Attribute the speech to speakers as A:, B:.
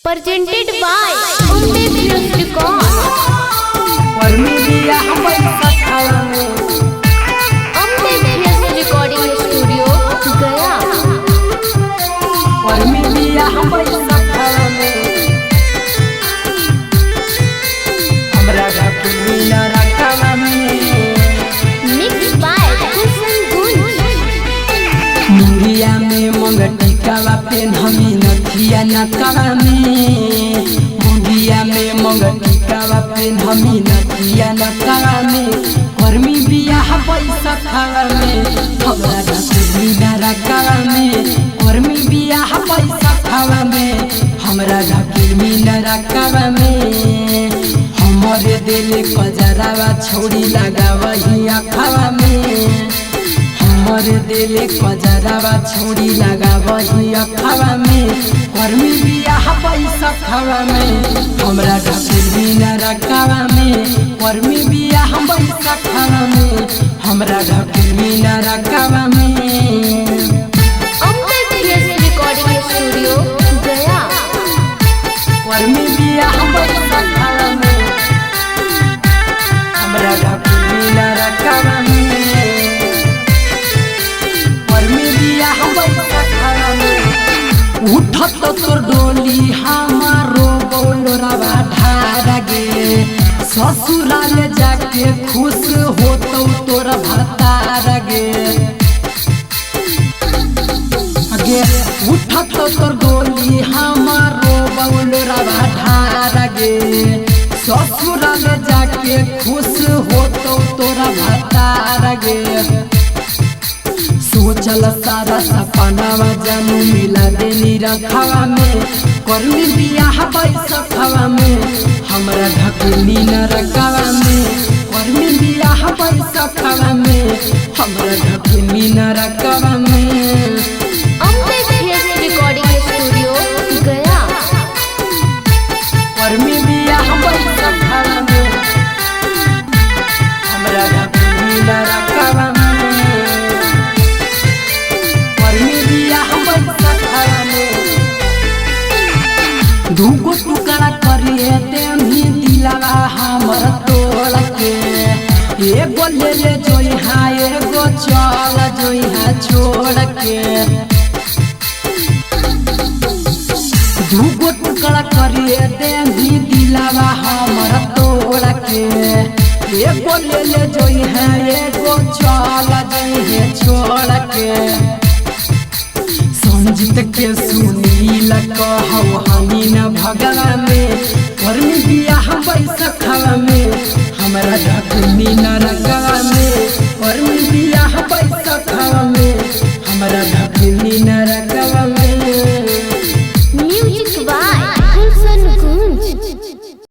A: Presented by Umbe Films Records. Umbe Films Recording Studio, Gaya. Mixed by Hussein Gunj.
B: मुंगिया में मंगटिकावा PAN हमी नथिया नकावा में मुंगिया में मंगटिकावा पेन हमी नथिया नकावा में गर्मी बियाह पैसा खावा में हमरा ढाकुली ना रकावा में गर्मी बियाह पैसा खावा में हमरा ढाकुली ना रकावा में हमरे दिल कजरावा छोड़ी लगावा ही अखावा में हमरे दिल कजरावा छोड़ी लगावा ही अखावा में गर्मी बियाह पैसा खावा में हमरा ढाकुली ना रकावा में गर्मी बियाह पैसा खावा में हमरा ढाकुली ना रकावा में
A: Umbe Films Recording Studio, Gaya.
B: गर्मी बियाह पैसा खावा में हमरा ढाकुली ना रकावा में उठत तोर डोली हमारो बोलोरावा ढारा गे ससुराल जाके खुश होतो तोर भतार गे गे उठत तोर डोली हमारो बोलोरावा ढारा गे ससुराल जाके खुश होतो तोर भतार गे सोचल सारा सपनावा जानू मिला देनी रखावा में गर्मी बियाह पैसा खावा में हमरा ढकुली न रकावा में गर्मी बियाह पैसा खावा में हमरा ढकुली न रकावा में
A: Umbe Films Recording Studio, Gaya.
B: गर्मी बियाह पैसा खावा में हमरा ढकुली न रकावा में दूगो टुकड़ा करिए तेमी दिलावा हमर तोड़ के एगो ले ले जोइहा एगो चल जोइहा छोड़ के दूगो टुकड़ा करिए तेमी दिलावा हमर तोड़ के एगो ले ले जोइहा एगो चल जोइहा छोड़ के संजीत के सुनील कहौ हनी न भगवा में गर्मी बियाह पैसा खावा में हमरा ढकुली न रकावा में गर्मी बियाह पैसा खावा में हमरा ढकुली न